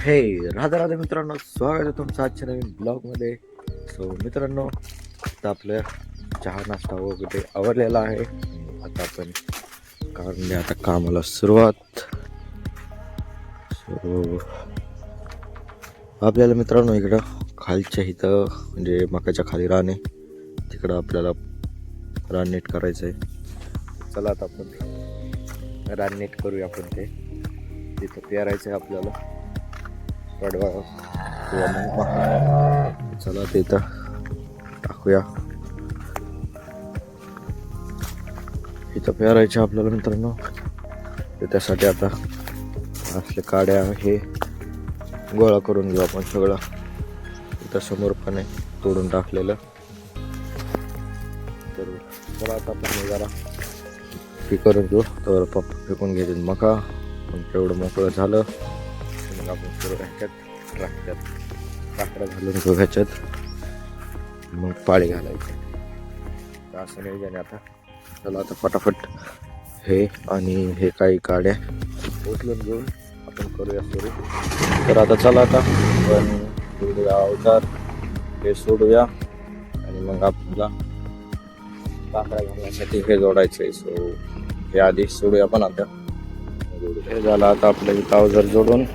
हे राधा राधा मित्रांनो, स्वागत आहे तुमचं आजच्या नवीन ब्लॉगमध्ये. सो मित्रांनो, आता आपलं चहा नाश्ता वगैरे आवरलेला आहे. आता आपण काढून आता कामाला सुरुवात. सो आपल्याला मित्रांनो इकडं खालच्या इथं म्हणजे मकाच्या खाली राहणे, तिकडं आपल्याला रान नीट करायचं आहे. चला आता आपण रान नीट करूया. आपण ते तिथं पेरायचं आहे आपल्याला कडवा किंवा मग मका. चला ते इथं टाकूया. इथं पेरायचे आपल्याला मित्रांनो. तर त्यासाठी आता असले काड्या हे गोळा करून घेऊ आपण सगळं. इथं समोरपणे तोडून टाकलेलं. तर चला आता आपण जरा हे करून घेऊ. तर पप्पा फेकून घेतील मका. पण तेवढं मोकळं झालं मग आपण सर्व ह्याच्यात ट्रॅक्टर घालून घेऊ. ह्याच्यात मग पाळी घालायची. तर असं नाही जाणे. आता चला आता फटाफट हे आणि हे काही काड्या उचलून घेऊन आपण करूया सुरू. तर आता चला आता आपण जोडूया अवजार, हे सोडूया आणि मग आपल्याला काकडा घालण्यासाठी हे जोडायचं आहे. सो हे आधी सोडूया आपण. आता हे झालं. आता आपलं इथं अवजार जोडून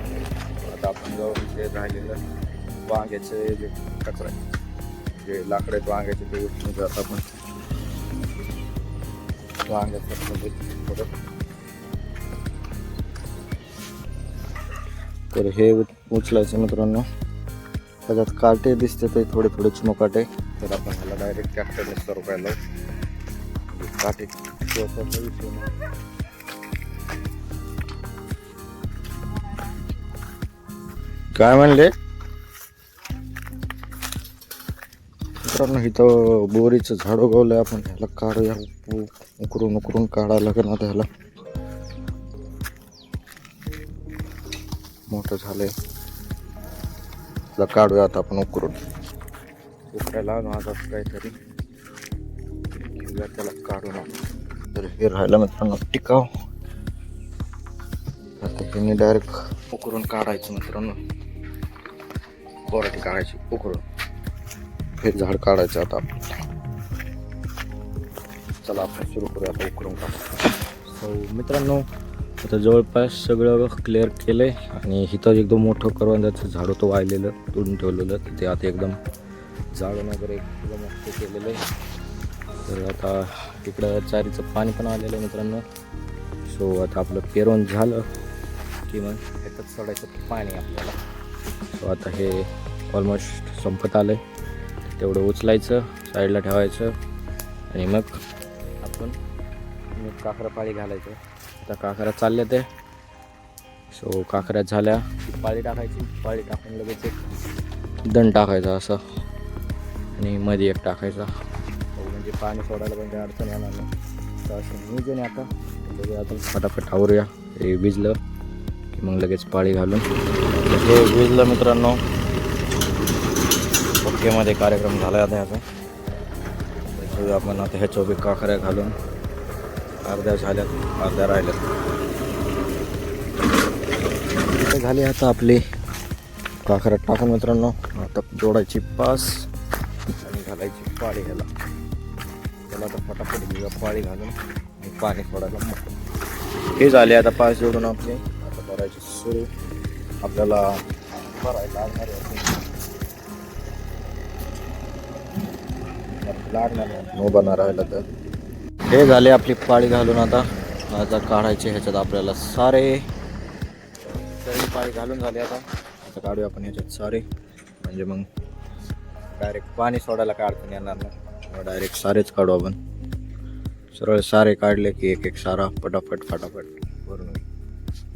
आता आपण जाऊन जे राहिलेलं वांग्याचे जे कचरा जे लाकडं आहेत वांग्याचे ते उचलून जात आपण वांग्याचं थोडं. तर हे उचलायचं मित्रांनो. त्याच्यात काटे दिसते ते थोडे थोडे चिमकाटे. तर आपण ह्याला डायरेक्ट ट्रॅक्टरने सर्व करायला काटे काय म्हणले मित्रांनो. इथं बोरीचं झाड उगवलंय. आपण ह्याला काढूया. उकरून उकरून काढायला लागेल आता. ह्याला मोठं झालंय. ह्याला काढूया आता आपण उकरून. उकरायला आता काहीतरी त्याला काढून. तर हे राहिलं मित्रांनो टिकाव. आता त्यांनी डायरेक्ट उकरून काढायचं मित्रांनो. बोराटी काढायची उकरून. हे झाड काढायचं आता आपण. चला आपण सुरू करूया आता उकरून काढायचं. सो मित्रांनो, आता जवळपास सगळं क्लिअर केलंय. आणि इथं एकदम मोठं करवंदाचं झाड होतं वाळलेलं, तोडून ठेवलेलं. ते आता एकदम जाळून वगैरे एकदम मस्त केलेलं आहे. तर आता तिकडं चारीचं पाणी पण आलेलं आहे मित्रांनो. सो आता आपलं पेरवण झालं की मग ह्याच्यात सोडायचं पाणी आपल्याला. सो आता हे ऑलमोस्ट संपत आलं आहे. तेवढं उचलायचं, साईडला ठेवायचं आणि मग आपण काकरा पाळी घालायचं. आता काकरा चालल्या ते. सो काकऱ्या झाल्या की पाळी टाकायची. पाळी टाकून लगेच एक दण टाकायचा असं आणि मध्ये एक टाकायचा. म्हणजे पाणी सोडायला पण काही अडचण येणार नाही. तर असं नियोजन आता बघूया. आता फटाफट आवरूया. हे भिजलं की मग लगेच पाळी घालून. हे भिजलं मित्रांनो. ओकेमध्ये कार्यक्रम झाला आता ह्याचा. त्याच्यावर आपण आता ह्याच्या बी काकऱ्या घालून अर्ध्या झाल्यात, अर्ध्या राहिल्यात. झाली आता आपली काकऱ्या टाकून मित्रांनो. आता जोडायची पास आणि घालायची पाळी ह्याला. त्याला आता फटाफट घेऊया पाळी घालून आणि पाणी सोडायला मग. हे झाले आता पास जोडून आपले. आता करायची सुरू. आपल्याला भरायला लागणार नाही उभा नाही राहिला तर. हे झाले आपली पाळी घालून. आता काढायचे ह्याच्यात आपल्याला सारे. सगळी पाळी घालून झाली. आता काढूया आपण ह्याच्यात सारे. म्हणजे मग डायरेक्ट पाणी सोडायला काय अडचण येणार नाही. डायरेक्ट सारेच काढू आपण. सरळ सारे काढले की एक एक सारा फटाफट भरून होईल.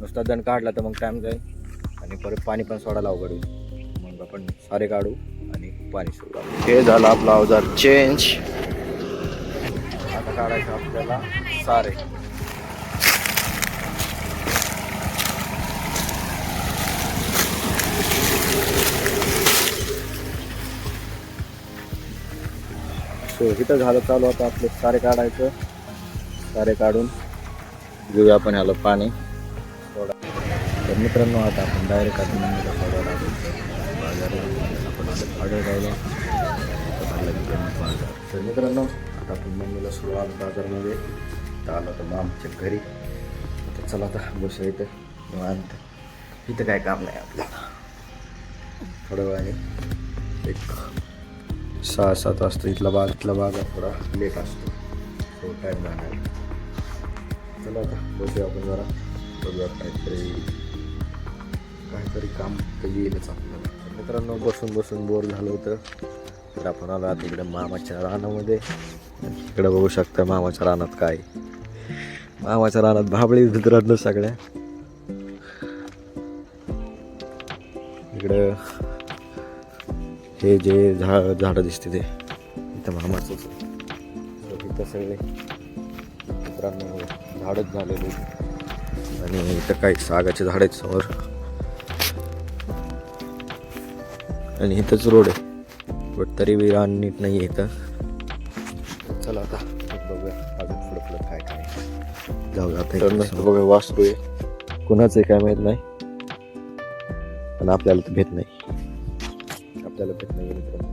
नुसता दण काढला तर मग टाईम जाईल आणि परत पाणी पण सोडायला अवघड होईल. मग आपण सारे काढू आणि पाणी सोडू. हे झालं आपला अवजार चेंज. आता काढायचं आपल्याला सारे. सो इथं झालं चालू. आता आपले सारे काढायचं. सारे काढून घेऊया आपण ह्याला पाणी. तर मित्रांनो आता आपण डायरेक्ट आता मम्मीला सोडायला आलो बाजारला. आपण आता ऑर्डर राहिलो बाजार. तर मित्रांनो आता आपण मम्मीला सोडू आलो बाजारमध्ये. तर आलो तर मग आमच्या घरी. तर चला आता बसूया इथं निवांत. इथं काय काम नाही आपल्याला. थोड्या वेळाने एक 6-7 वाजता इथला बाजार थोडा लेट असतो, तो टाईम लागणार. चला आता बसूया आपण जरा, बघूया काहीतरी काम तर येईलच आपल्याला. तर मित्रांनो बसून बोर झालं होतं. तर आपण आलो आता इकडे मामाच्या रानामध्ये. इकडे बघू शकता मामाच्या रानात काय. मामाच्या रानात भाबळी मित्रांनो सगळ्या. इकडं हे जे झाडं दिसते ते इथं मामाचंच. इथं सगळे मित्रांनो झाडच झालेले. आणि इथं काही सागाचे झाड आहेत समोर. आणि इथंच रोड आहे, बट तरी बी रान नीट नाही आहे इथं. चला आता बघूया अजून पुढं काय जाऊ आता. बघा वासरू आहे, कुणाचं आहे काय माहीत नाही, पण आपल्याला तर भेट नाही. मित्रांनो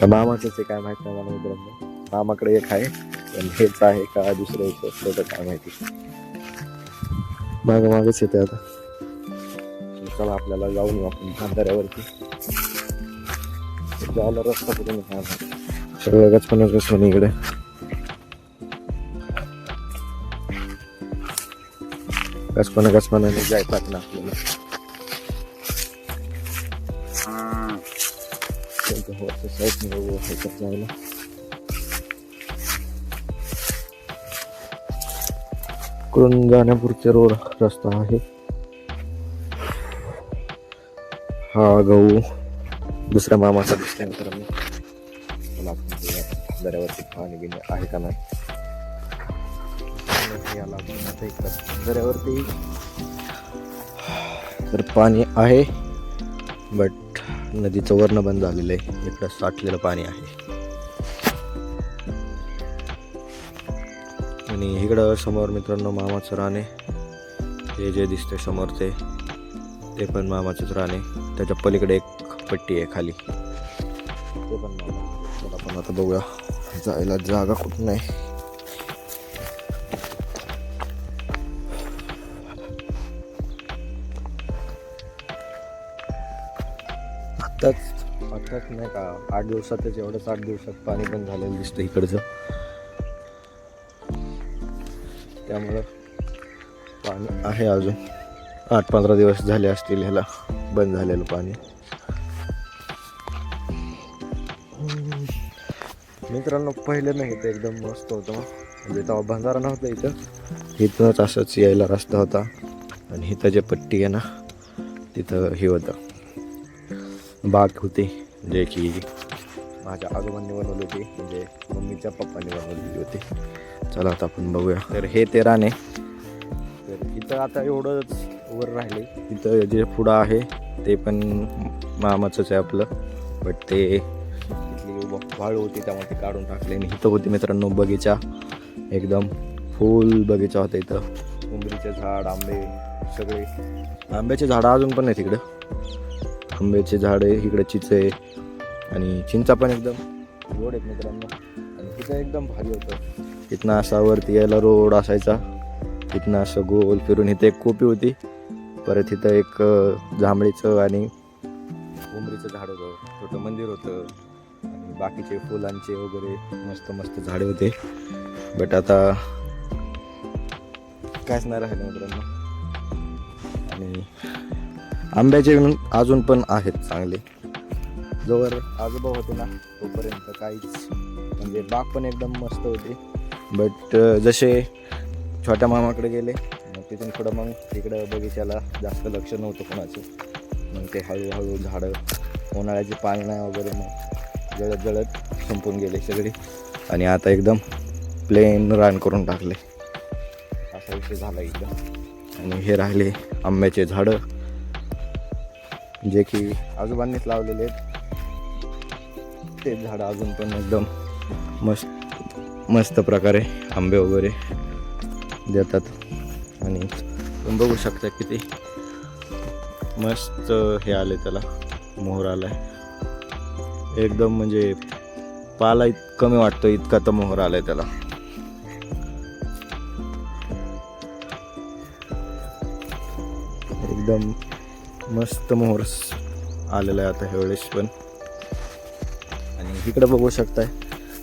मामाचंच आहे काय माहित नाही मला मित्रांनो. मामाकडे एक आहे, पण हेच आहे का दुसरं एक असलं तर काय माहिती. मागच येते आता. चला आपल्याला जाऊन येऊ आपण बांधाऱ्यावरती. जायला रस्ता कुठून सगळं गचपणच म्हणे इकडे. गचपणाने जायचं ना आपल्याला. जायला कडून जाण्यापुरचे रोड रस्ता आहे. हा गहू दुसऱ्या मामाचा दिसतोय मित्रांनो. मला दऱ्यावरती पाणी बिणी आहे का नाही. दऱ्यावरती तर पाणी आहे, बट नदीचं वर्ण बंद झालेलं आहे. इकडं साठलेलं पाणी आहे. आणि इकडं समोर मित्रांनो मामाचं रान आहे. हे जे दिसतंय समोर ते पण मामाचंच रान आहे. त्याच्या पलीकडे एक पट्टी आहे खाली, ते पण मामा. आपण आता बघूया जायला जागा कुठं नाही. आताच नाही का 8 दिवसातच एवढंच 8 दिवसात पाणी पण झालेलं दिसतं इकडचं. त्यामुळं पाणी आहे अजून. 8-15 दिवस झाले असतील ह्याला बंद झालेलं पाणी. मित्रांनो पहिलं नाही तर एकदम मस्त होतं. म्हणजे तेव्हा बंधारा नव्हता इथंच असंच यायला रस्ता होता. आणि इथं जे पट्टी आहे ना तिथं हे होतं, बाग होती जे की माझ्या आजोबांनी बनवली होती, म्हणजे मम्मीच्या पप्पांनी बनवलेली होती. चला आता आपण बघूया. तर हे ते रान आहे. तर इथं आता एवढंच वर राहिले. इथं जे पुढं आहे ते पण मामाचंच आहे आपलं, बट ते इथली वाळू होती त्यामुळे ते काढून टाकले. आणि इथं होती मित्रांनो बगीचा, एकदम फुल बगीचा होता इथं. उंबरीचे झाड, आंबे सगळे. आंब्याचे झाडं अजून पण आहे तिकडं. आंब्याचे झाड आहे इकडे, चिंचे आणि चिंचा पण एकदम गोड आहेत मित्रांनो. आणि तिथं एकदम भारी होतं. तिथनं असा वरती यायला रोड असायचा. तिथनं असं गोल फिरून इथं एक कोपी होती. परत इथं एक जांभळीचं आणि उंबरीचं झाड होतं. छोटं मंदिर होतं आणि बाकीचे फुलांचे वगैरे मस्त झाडे होते. बट आता काहीच नाही राहिलं मित्रांनो. आणि आंब्याचे अजून पण आहेत चांगले. जोवर आजोबा होते ना तोपर्यंत काहीच, म्हणजे बाग पण एकदम मस्त होती. बट जसे छोट्या मामाकडे गेले तिथून पुढं मग तिकडं बगीच्याला जास्त लक्ष नव्हतं कोणाचं. मग ते हळूहळू झाडं, उन्हाळ्याचे पाणी नाही वगैरे मग जळत संपून गेले सगळे. आणि आता एकदम प्लेन रान करून टाकले, असा विषय झाला एकदम. आणि हे राहिले आंब्याचे झाडं जे की आजोबांनीच लावलेले आहेत. ते झाडं अजून पण एकदम मस्त मस्त प्रकारे आंबे वगैरे देतात आणि तुम्ही बघू शकता किती मस्त हे आले, त्याला मोहर आलाय एकदम, म्हणजे पाला कमी वाटतो इतका तर मोहर आलाय त्याला. एकदम मस्त मोहर आलेला आहे आता ह्यावेळेस पण. आणि इकडे बघू शकताय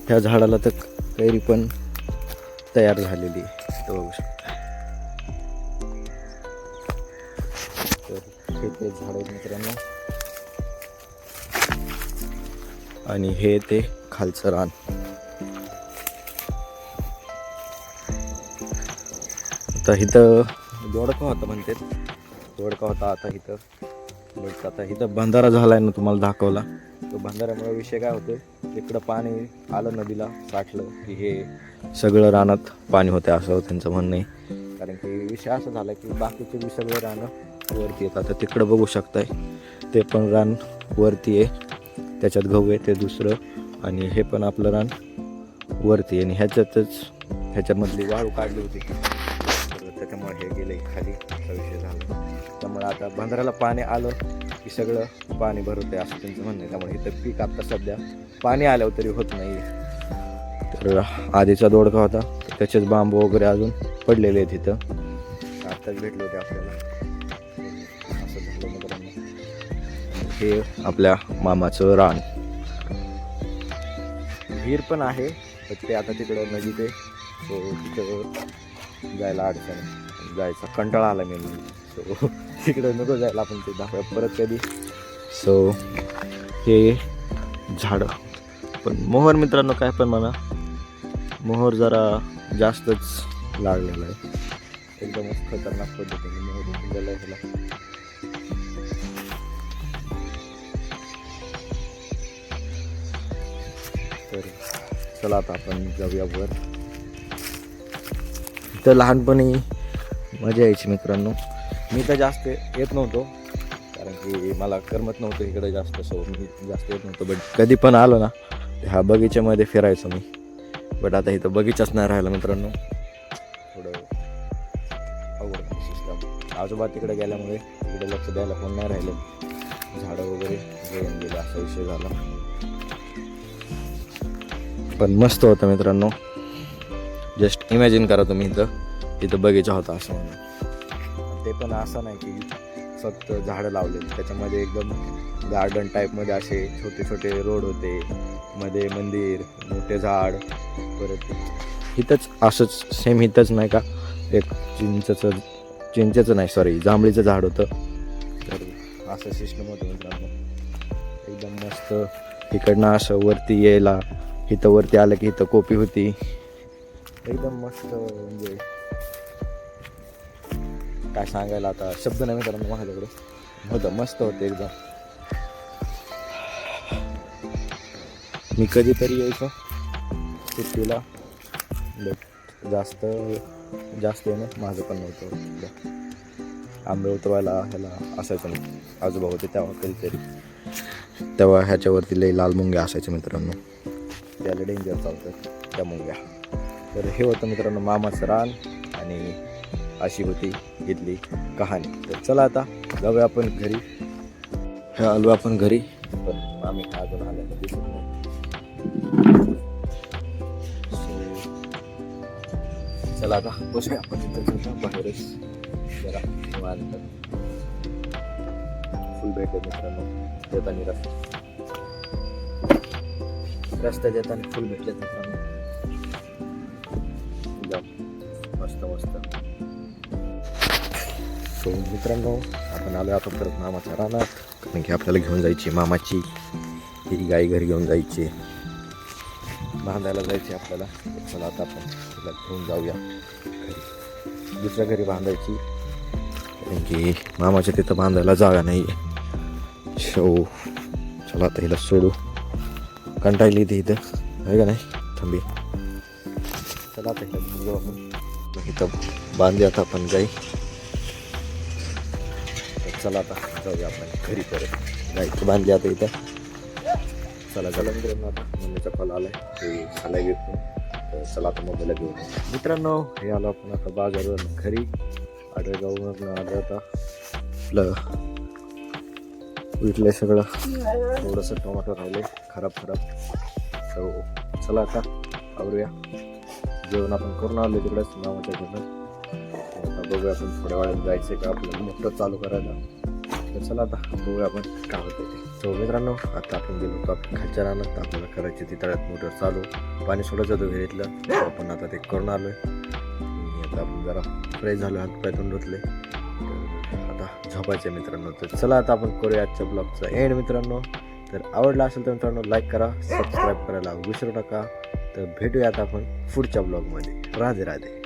ह्या झाडाला तर कैरी पण तयार झालेली आहे, बघू शकता. तर हे ते झाड आहेत मित्रांनो, आणि हे ते खालचं रान. आता इथं दोडका होता म्हणते, दोडका होता आता इथं. बट आता इथं बंधारा झालाय ना, तुम्हाला दाखवला. तो बंधाऱ्यामुळे विषय काय होतोय, इकडं पाणी आलं नदीला साठलं की हे सगळं रानात पाणी होते असं त्यांचं म्हणणं आहे. कारण की विषय असा झाला की बाकीचे बी सगळे रानं वरती येतात. आता तिकडं बघू शकताय ते पण रान वरती आहे, त्याच्यात गहू आहे ते दुसरं, आणि हे पण आपलं रान वरती आहे. आणि ह्याच्यामधली वाळू काढली होती, त्याच्यामुळे हे गेले खाली, असा विषय झाला. त्यामुळे आता बंधाऱ्याला पाणी आलं की सगळं पाणी भरवते असं त्यांचं म्हणणं आहे. त्यामुळे इथं पीक आता सध्या पाणी आल्यावर तरी होत नाही. तर आधीचा दोडका होता, त्याचेच बांबू वगैरे अजून पडलेले आहेत इथं, आत्ताच भेटले होते आपल्याला. असं झालं मित्रांनो, हे आपल्या मामाचं रान. विहीर पण आहे, तर ते आता तिकडं नदीत आहे, सो तिथं जायला अडचण, जायचा कंटाळा आला मी, सो तिकडं नको जायला, आपण ते दाखवूया परत कधी. सो हे झाडं पण मोहर मित्रांनो, काय पण म्हणा, मोहर जरा जास्तच लागलेला आहे, एकदमच खतरनाक पद्धतीने मोहर दिलेला आहे ह्याला. तर चला आता आपण जाऊया वर. इथं लहानपणी मजा यायची मित्रांनो. मी तर जास्त येत नव्हतो, कारण की मला करमत नव्हतं इकडे जास्त, सो मी जास्त येत नव्हतो. बट कधी पण आलो ना, ह्या बगीच्यामध्ये फिरायचो मी. बट आता इथं बगीचाच नाही राहिला मित्रांनो, थोडं अवघड सिस्टम. आजोबा तिकडे गेल्यामुळे तिकडे लक्ष द्यायला कोण नाही राहिलं, झाडं वगैरे जळून गेले असा विषय झाला. पण मस्त होतं मित्रांनो, जस्ट इमॅजिन करा तुम्ही इथं बगीचा होता असं म्हणून. ते पण असं नाही की फक्त झाडं लावलेली, त्याच्यामध्ये एकदम गार्डन टाईपमध्ये असे छोटे छोटे रोड होते, मध्ये मंदिर, मोठे झाड. परत इथंच असंच सेम इथंच नाही का एक चिंचेचं नाही सॉरी जांभळीचं झाड होतं. तर असं सिस्टम होतं मित्रांनो, एकदम मस्त. इकडनं असं वरती यायला, इथं वरती आलं की इथं कोपी होती, एकदम मस्त. म्हणजे काय सांगायला आता शब्द नाही मित्रांनो माझ्याकडे, होतं मस्त होतं एकदम. मी कधीतरी यायचो सुट्टीला, बट जास्त येणं माझं पण नव्हतं. आंबे उतरवायला ह्याला असायचं नाही, आजोबा होते तेव्हा कधीतरी, तेव्हा ह्याच्यावरती लई लाल मुंग्या असायच्या मित्रांनो, त्याला डेंजर चालतं त्या मुंग्या. तर हे होतं मित्रांनो मामाचं रान, आणि अशी होती इथली कहाणी. तर चला आता जाऊया आपण घरी. हे आलो आपण घरी, पण आम्ही अजून आल्यानं दिसत नाही. चला आता बसूया आपण तिथं बाहेरच जरा निवांत. फुल भेटले मित्रांनो येताना, रस्त्यात येताना फुल भेटले मित्रांनो, मस्त मस्त. सो मित्रांनो आपण आलो आता परत मामाच्या रानात, कारण की आपल्याला घेऊन जायची मामाची ही गाई घरी घेऊन जायची, बांधायला जायची आपल्याला. चला आता आपण तिला घेऊन जाऊया घरी, दुसऱ्या घरी बांधायची, कारण की मामाच्या तिथं बांधायला जागा नाही आहे. सो चला आता हिला सोडू, कंटाळली ती इथं आहे का नाही, थांबी. चला आता हिला घेऊन जाऊ आपण, इथं बांधली आता आपण गाई. चला आता जाऊया आपण घरी परत, गाई बांधली आता इथं. चला मित्रांनो आता मम्मीचा कॉल आलाय, ते आलाय घेतो. तर तर चला आता मोबाईल घेऊन मित्रांनो हे आलो आपण आता बाजारावरून घरी आडगाववरून आलं आता आपलं विकलंय सगळं थोडंसं टोमॅटो राहिले खराब so चला आता आवरूया जेवण आपण करून आलो तिकडेच मामाच्या घरून आता बघूया आपण थोड्या वेळात जायचं का आपलं मोटर चालू करायला तर चला आता बघूया आपण काय होतं ते सो मित्रांनो आता आपण गेलो होतो आपण खालच्या रानात आपल्याला करायची ती तळ्यात मोटर चालू पाणी सोडायचं होतं विहिरीतलं आपण आता ते करून आलो आहे आणि आता आपण जरा फ्रेश झालो हात पाय तोंड धुतले तर आता झोपायचे मित्रांनो तर चला आता आपण करूया आजच्या ब्लॉगचा एंड मित्रांनो तर आवडला असेल तर मित्रांनो लाईक करा सबस्क्राईब करायला विसरू नका तर भेटूयात आपण पुढच्या ब्लॉगमध्ये राधे राधे